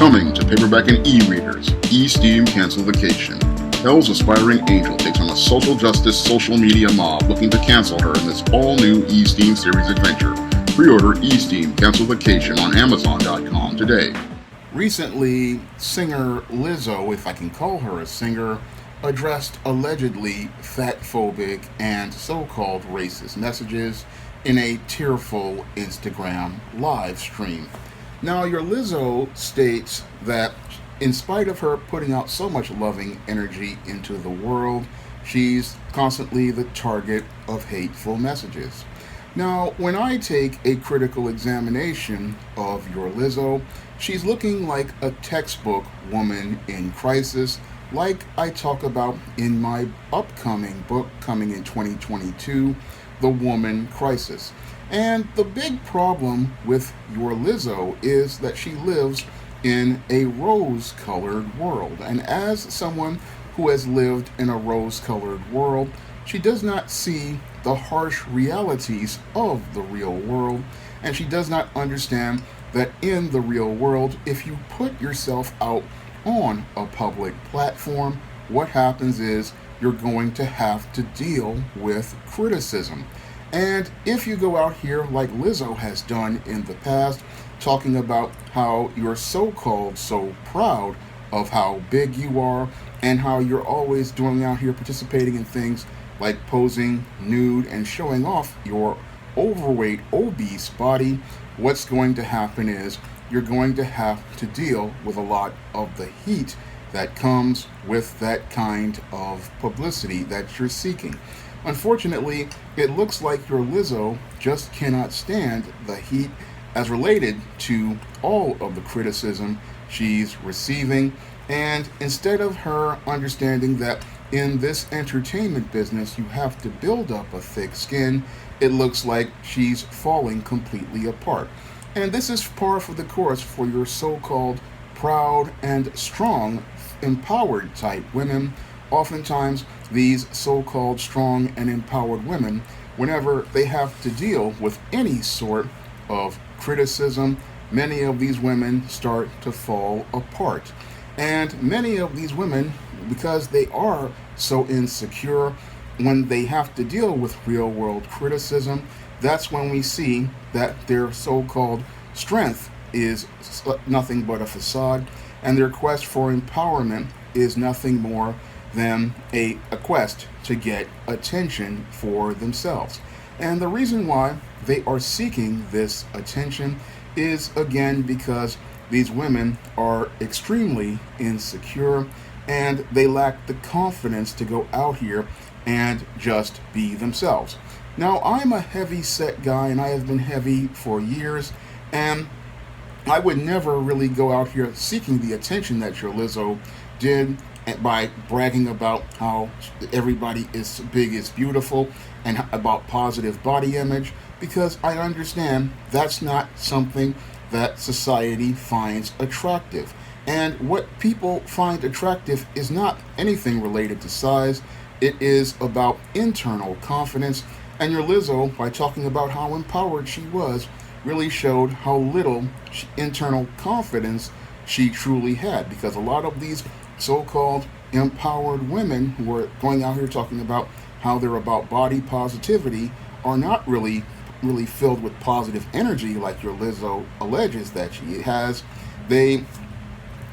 Coming to paperback and e-readers, E-Steam Cancel Vacation. Hell's aspiring angel takes on a social justice social media mob looking to cancel her in this all-new E-Steam series adventure. Pre-order E-Steam Cancel Vacation on Amazon.com today. Recently, singer Lizzo, if I can call her a singer, addressed allegedly fatphobic and so-called racist messages in a tearful Instagram live stream. Now, your Lizzo states that in spite of her putting out so much loving energy into the world, she's constantly the target of hateful messages. Now, when I take a critical examination of your Lizzo, she's looking like a textbook woman in crisis, like I talk about in my upcoming book coming in 2022, The Woman Crisis. And the big problem with your Lizzo is that she lives in a rose-colored world. And as someone who has lived in a rose-colored world, she does not see the harsh realities of the real world, and she does not understand that in the real world, if you put yourself out on a public platform, what happens is you're going to have to deal with criticism. And if you go out here like Lizzo has done in the past, talking about how you're so-called so proud of how big you are and how you're always doing out here participating in things like posing nude and showing off your overweight, obese body, what's going to happen is you're going to have to deal with a lot of the heat that comes with that kind of publicity that you're seeking. Unfortunately, it looks like your Lizzo just cannot stand the heat as related to all of the criticism she's receiving. And instead of her understanding that in this entertainment business you have to build up a thick skin, it looks like she's falling completely apart. And this is par for the course for your so-called proud and strong, empowered type women. Oftentimes, these so-called strong and empowered women, whenever they have to deal with any sort of criticism, many of these women start to fall apart. And many of these women, because they are so insecure, when they have to deal with real-world criticism, that's when we see that their so-called strength is nothing but a facade, and their quest for empowerment is nothing more than a quest to get attention for themselves. And the reason why they are seeking this attention is, again, because these women are extremely insecure and they lack the confidence to go out here and just be themselves. Now, I'm a heavy set guy and I have been heavy for years, and I would never really go out here seeking the attention that your Lizzo did by bragging about how everybody is big is beautiful and about positive body image, because I understand that's not something that society finds attractive. And what people find attractive is not anything related to size. It is about internal confidence. And your Lizzo, by talking about how empowered she was, really showed how little internal confidence she truly had, because a lot of these so-called empowered women who are going out here talking about how they're about body positivity are not really filled with positive energy like your Lizzo alleges that she has. They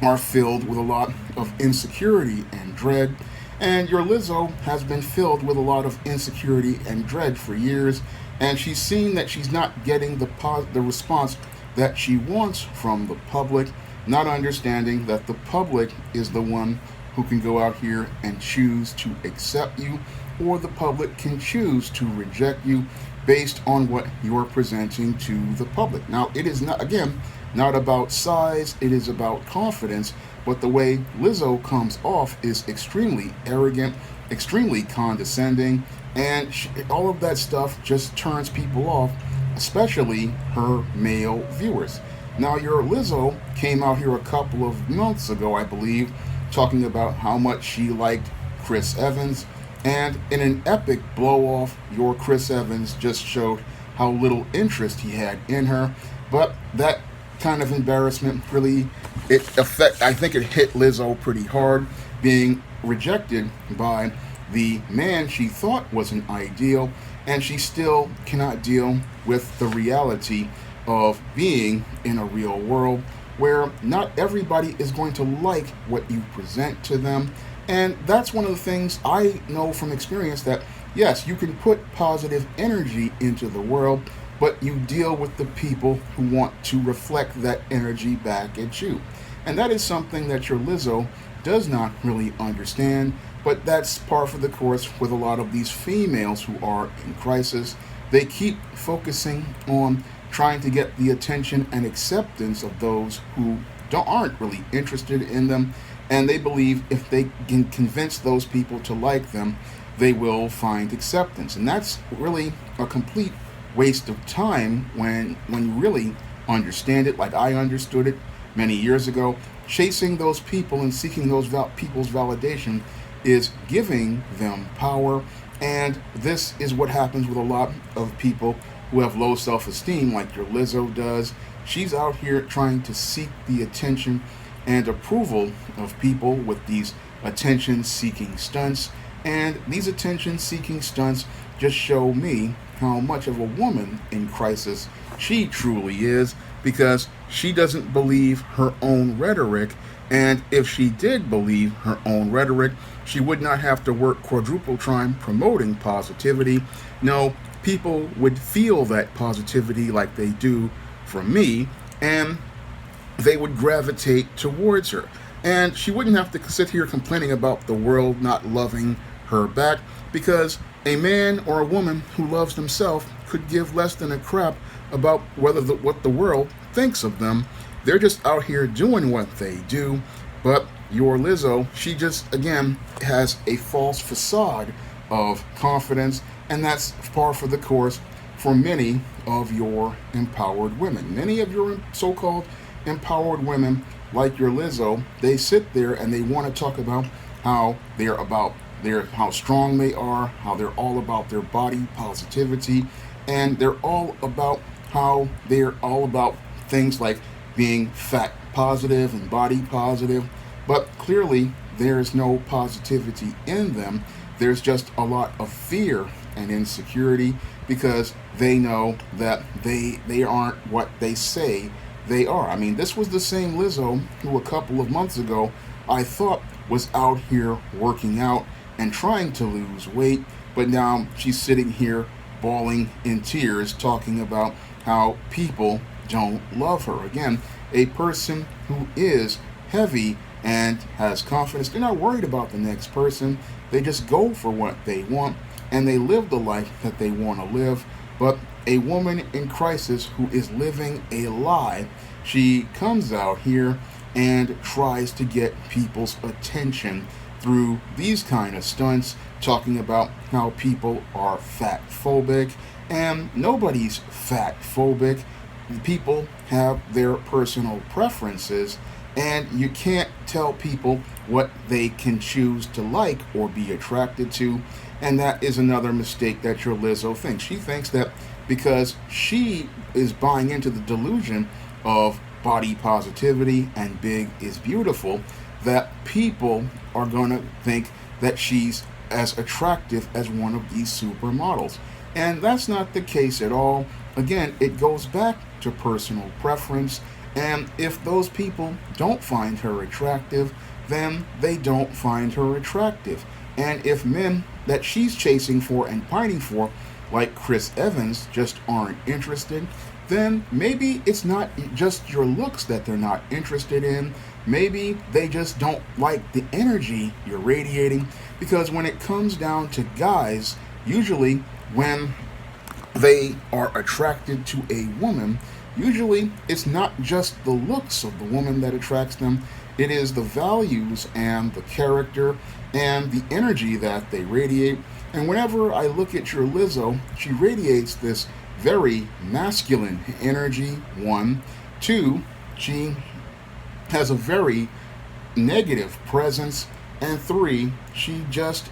are filled with a lot of insecurity and dread, and your Lizzo has been filled with a lot of insecurity and dread for years, and she's seen that she's not getting the response that she wants from the public, not understanding that the public is the one who can go out here and choose to accept you, or the public can choose to reject you based on what you're presenting to the public. Now, it is not, again, not about size, it is about confidence, but the way Lizzo comes off is extremely arrogant, extremely condescending, and all of that stuff just turns people off, especially her male viewers. Now, your Lizzo came out here a couple of months ago, I believe, talking about how much she liked Chris Evans, and in an epic blow-off, your Chris Evans just showed how little interest he had in her, but that kind of embarrassment. Really, I think it hit Lizzo pretty hard, being rejected by the man she thought was an ideal, and she still cannot deal with the reality of being in a real world where not everybody is going to like what you present to them. And that's one of the things I know from experience, that yes, you can put positive energy into the world, but you deal with the people who want to reflect that energy back at you. And that is something that your Lizzo does not really understand, but that's par for the course with a lot of these females who are in crisis. They keep focusing on trying to get the attention and acceptance of those who aren't really interested in them, and they believe if they can convince those people to like them, they will find acceptance. And that's really a complete waste of time when you really understand it, like I understood it many years ago. Chasing those people and seeking those people's validation is giving them power, and this is what happens with a lot of people who have low self-esteem, like your Lizzo does. She's out here trying to seek the attention and approval of people with these attention-seeking stunts, and these attention-seeking stunts just show me how much of a woman in crisis she truly is, because she doesn't believe her own rhetoric. And if she did believe her own rhetoric, she would not have to work quadruple time promoting positivity. No, people would feel that positivity like they do from me, and they would gravitate towards her. And she wouldn't have to sit here complaining about the world not loving her back, because a man or a woman who loves themselves could give less than a crap about what the world thinks of them. They're just out here doing what they do. But your Lizzo, she just, again, has a false facade of confidence, and that's par for the course for many of your empowered women. Many of your so-called empowered women, like your Lizzo, they sit there and they want to talk about how how strong they are, how they're all about their body positivity, and they're all about how they're all about things like being fat positive and body positive. But clearly there's no positivity in them. There's just a lot of fear and insecurity, because they know that they aren't what they say they are. I mean, this was the same Lizzo who a couple of months ago I thought was out here working out and trying to lose weight, but now she's sitting here bawling in tears talking about how people don't love her. Again, a person who is heavy and has confidence, they're not worried about the next person. They just go for what they want, and they live the life that they want to live. But a woman in crisis who is living a lie, she comes out here and tries to get people's attention through these kind of stunts, talking about how people are fat phobic, and nobody's fat phobic. People have their personal preferences, and you can't tell people what they can choose to like or be attracted to. And that is another mistake that your Lizzo thinks. She thinks that because she is buying into the delusion of body positivity and big is beautiful, that people are going to think that she's as attractive as one of these supermodels. And that's not the case at all. Again, it goes back to personal preference. And if those people don't find her attractive, then they don't find her attractive. And if men that she's chasing for and pining for, like Chris Evans, just aren't interested, then maybe it's not just your looks that they're not interested in. Maybe they just don't like the energy you're radiating. Because when it comes down to guys, usually when they are attracted to a woman, usually it's not just the looks of the woman that attracts them. It is the values and the character and the energy that they radiate. And whenever I look at your Lizzo, she radiates this very masculine energy, one. Two, she has a very negative presence. And three, she just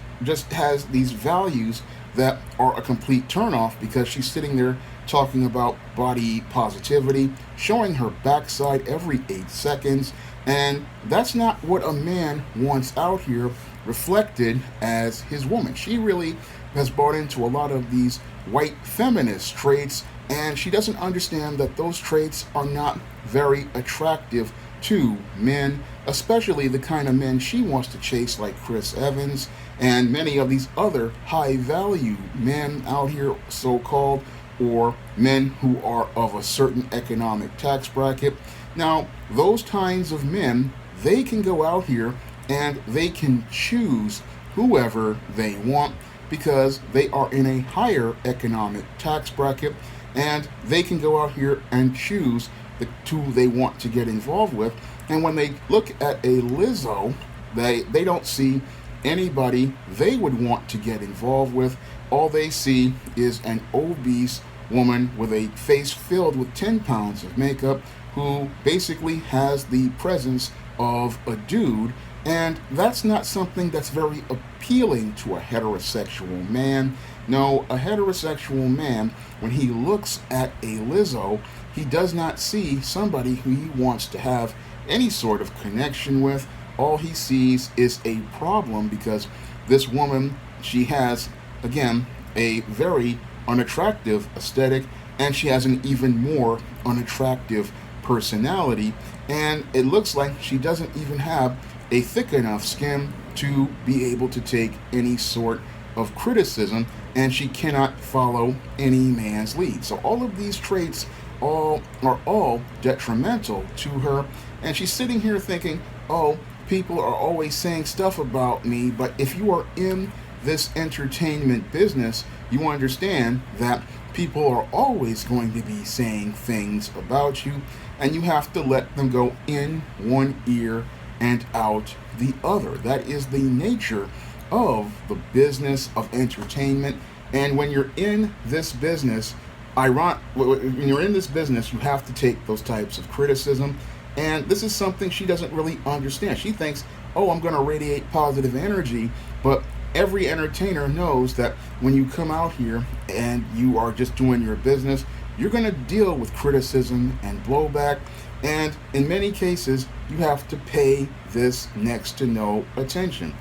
has these values that are a complete turnoff, because she's sitting there talking about body positivity, showing her backside every 8 seconds, and that's not what a man wants out here reflected as his woman. She really has bought into a lot of these white feminist traits, and she doesn't understand that those traits are not very attractive to men, especially the kind of men she wants to chase, like Chris Evans and many of these other high value men out here, so called, or men who are of a certain economic tax bracket. Now, those kinds of men, they can go out here and they can choose whoever they want because they are in a higher economic tax bracket, and they can go out here and choose the two they want to get involved with. And when they look at a Lizzo, they don't see anybody they would want to get involved with. All they see is an obese woman with a face filled with 10 pounds of makeup who basically has the presence of a dude, and that's not something that's very appealing to a heterosexual man. No, a heterosexual man, when he looks at a Lizzo, he does not see somebody who he wants to have any sort of connection with. All he sees is a problem because this woman, she has, again, a very unattractive aesthetic, and she has an even more unattractive personality, and it looks like she doesn't even have a thick enough skin to be able to take any sort of criticism, and she cannot follow any man's lead. So all of these traits are all detrimental to her, and she's sitting here thinking, oh, people are always saying stuff about me. But if you are in this entertainment business, you understand that people are always going to be saying things about you, and you have to let them go in one ear and out the other. That is the nature of the business of entertainment. And when you're in this business, when you're in this business, you have to take those types of criticism. And this is something she doesn't really understand. She thinks, oh, I'm going to radiate positive energy. But every entertainer knows that when you come out here and you are just doing your business, you're going to deal with criticism and blowback. And in many cases, you have to pay this next to no attention.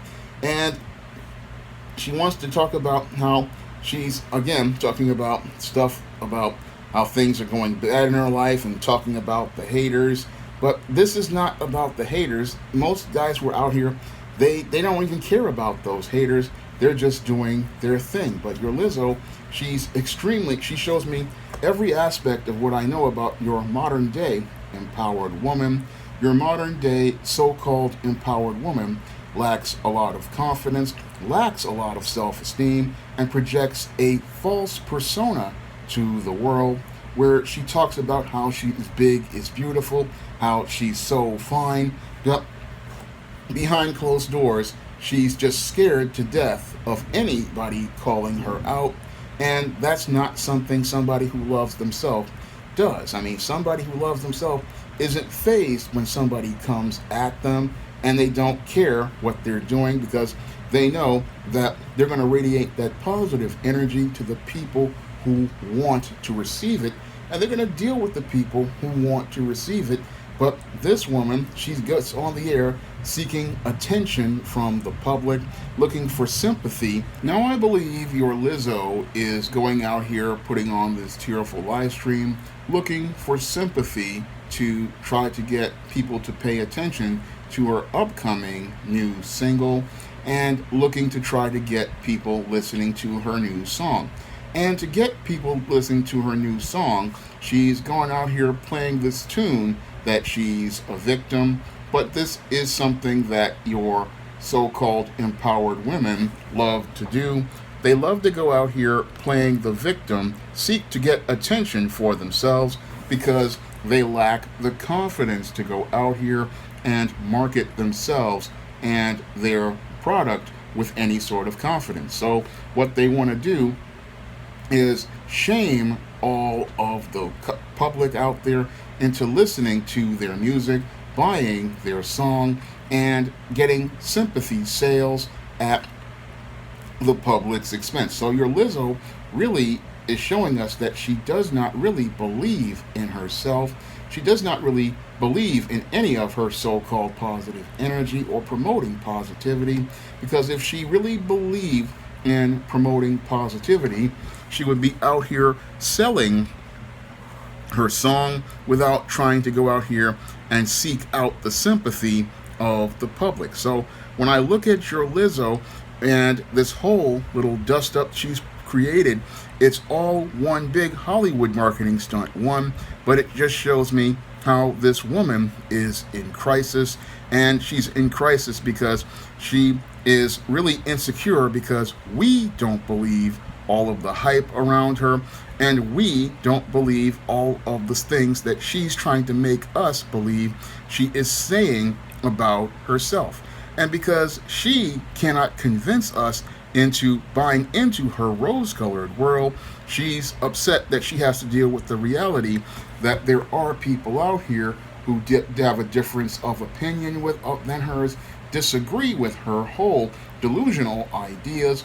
And she wants to talk about how she's, again, talking about stuff about how things are going bad in her life and talking about the haters. But this is not about the haters. Most guys who are out here, they don't even care about those haters. They're just doing their thing. But your Lizzo, she shows me every aspect of what I know about your modern day empowered woman. Your modern day so-called empowered woman lacks a lot of confidence, lacks a lot of self-esteem, and projects a false persona to the world, where she talks about how she is big, is beautiful, how she's so fine. But behind closed doors, she's just scared to death of anybody calling her out. And that's not something somebody who loves themselves does. I mean, somebody who loves themselves isn't fazed when somebody comes at them, and they don't care what they're doing because they know that they're going to radiate that positive energy to the people who want to receive it, and they're going to deal with the people who want to receive it. But this woman, she gets on the air seeking attention from the public, looking for sympathy. Now, I believe your Lizzo is going out here putting on this tearful live stream, looking for sympathy to try to get people to pay attention to her upcoming new single, and looking to try to get people listening to her new song. And to get people listening to her new song, she's going out here playing this tune that she's a victim. But this is something that your so-called empowered women love to do. They love to go out here playing the victim, seek to get attention for themselves because they lack the confidence to go out here and market themselves and their product with any sort of confidence. So what they want to do is shame all of the public out there into listening to their music, buying their song, and getting sympathy sales at the public's expense. So your Lizzo really is showing us that she does not really believe in herself. She does not really believe in any of her so called positive energy or promoting positivity, because if she really believed in promoting positivity, she would be out here selling her song without trying to go out here and seek out the sympathy of the public. So when I look at your Lizzo and this whole little dust up she's created, it's all one big Hollywood marketing stunt. One, but it just shows me how this woman is in crisis, and she's in crisis because she is really insecure because we don't believe all of the hype around her, and we don't believe all of the things that she's trying to make us believe she is saying about herself. And because she cannot convince us into buying into her rose-colored world, she's upset that she has to deal with the reality that there are people out here who have a difference of opinion than hers, disagree with her whole delusional ideas,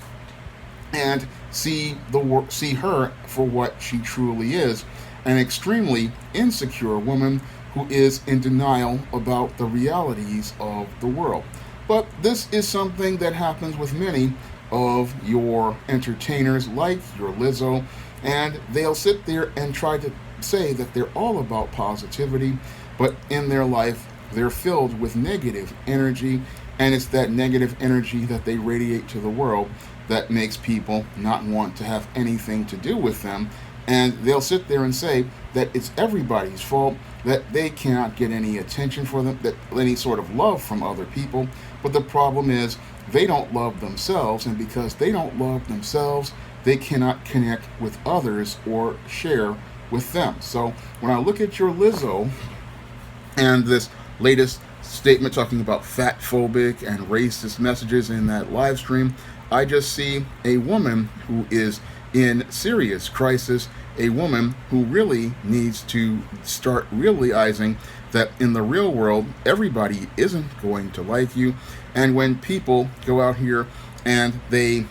and see her for what she truly is, an extremely insecure woman who is in denial about the realities of the world. But this is something that happens with many of your entertainers like your Lizzo, and they'll sit there and try to say that they're all about positivity, but in their life they're filled with negative energy, and it's that negative energy that they radiate to the world that makes people not want to have anything to do with them. And they'll sit there and say that it's everybody's fault, that they cannot get any attention for them, that any sort of love from other people. But the problem is they don't love themselves, and because they don't love themselves, they cannot connect with others or share with them. So when I look at your Lizzo and this latest statement talking about fat phobic and racist messages in that live stream, I just see a woman who is in serious crisis, a woman who really needs to start realizing that in the real world, everybody isn't going to like you. And when people go out here and they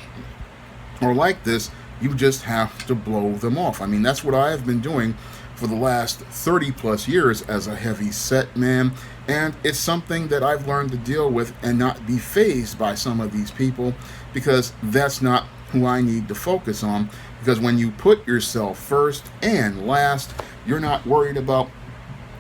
are like this, you just have to blow them off. I mean, that's what I have been doing for the last 30 plus years as a heavy set man, and it's something that I've learned to deal with and not be fazed by some of these people, because that's not who I need to focus on. Because when you put yourself first and last, you're not worried about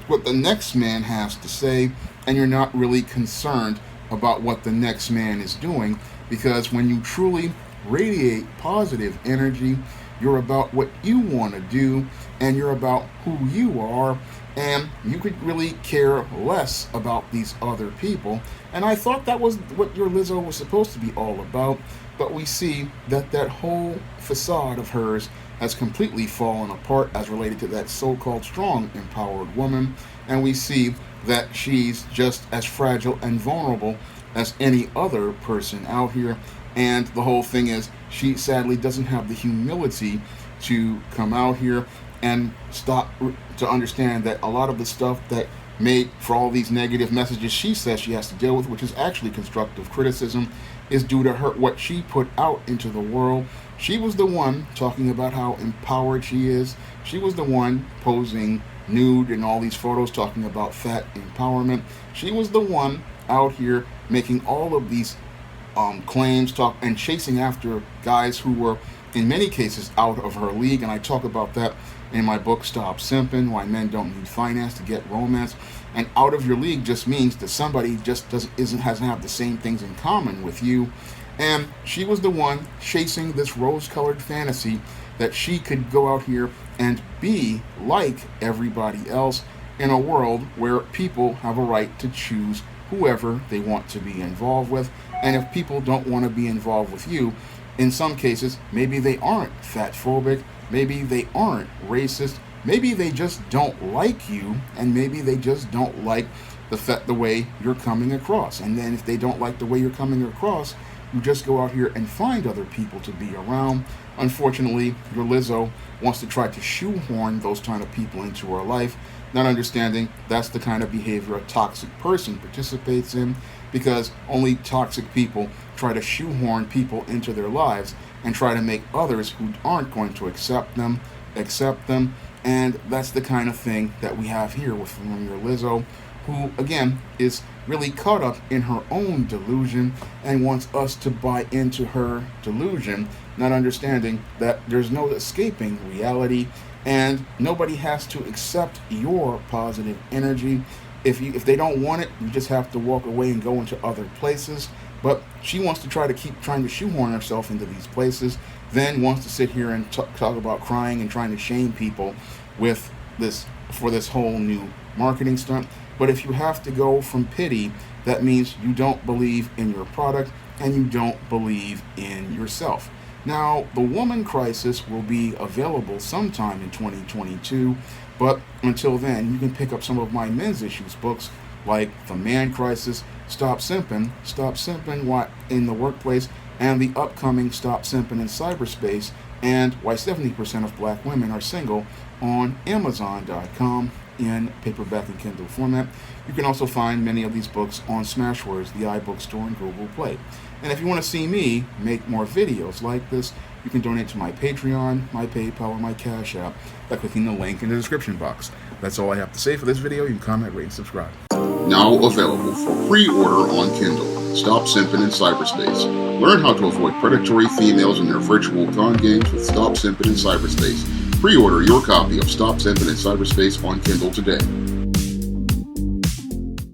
what the next man has to say, and you're not really concerned about what the next man is doing, because when you truly radiate positive energy, you're about what you want to do, and you're about who you are, and you could really care less about these other people. And I thought that was what your Lizzo was supposed to be all about, but we see that that whole facade of hers has completely fallen apart as related to that so-called strong, empowered woman, and we see that she's just as fragile and vulnerable as any other person out here. And the whole thing is, she sadly doesn't have the humility to come out here and stop to understand that a lot of the stuff that made for all these negative messages she says she has to deal with, which is actually constructive criticism, is due to her, what she put out into the world. She was the one talking about how empowered she is. She was the one posing nude in all these photos talking about fat empowerment. She was the one out here making all of these claims, and chasing after guys who were in many cases out of her league. And I talk about that in my book, Stop Simping, Why Men Don't Need Finance to Get Romance. And out of your league just means that somebody just hasn't have the same things in common with you. And she was the one chasing this rose-colored fantasy that she could go out here and be like everybody else in a world where people have a right to choose whoever they want to be involved with. And if people don't want to be involved with you, in some cases, maybe they aren't fat phobic, maybe they aren't racist, maybe they just don't like you, and maybe they just don't like the way you're coming across. And then if they don't like the way you're coming across, You just go out here and find other people to be around. Unfortunately, your Lizzo wants to try to shoehorn those kind of people into her life, not understanding that's the kind of behavior a toxic person participates in, because only toxic people try to shoehorn people into their lives and try to make others who aren't going to accept them. And that's the kind of thing that we have here with your Lizzo, who again is really caught up in her own delusion and wants us to buy into her delusion, not understanding that there's no escaping reality and nobody has to accept your positive energy. If they don't want it, you just have to walk away and go into other places. But she wants to keep trying to shoehorn herself into these places, then wants to sit here and talk about crying and trying to shame people with this for this whole new marketing stunt. But if you have to go from pity, that means you don't believe in your product and you don't believe in yourself. Now, the Woman Crisis will be available sometime in 2022, but until then, you can pick up some of my men's issues books like The Man Crisis, Stop Simping in the Workplace, and the upcoming Stop Simping in Cyberspace, and Why 70% of Black Women Are Single on Amazon.com in paperback and Kindle format. You can also find many of these books on Smashwords, the iBookstore, and Google Play. And if you want to see me make more videos like this, you can donate to my Patreon, my PayPal, or my Cash App by clicking the link in the description box. That's all I have to say for this video. You can comment, rate, and subscribe. Now available for pre-order on Kindle. Stop Simping in Cyberspace. Learn how to avoid predatory females in their virtual con games with Stop Simping in Cyberspace. Pre-order your copy of Stop Simping in Cyberspace on Kindle today.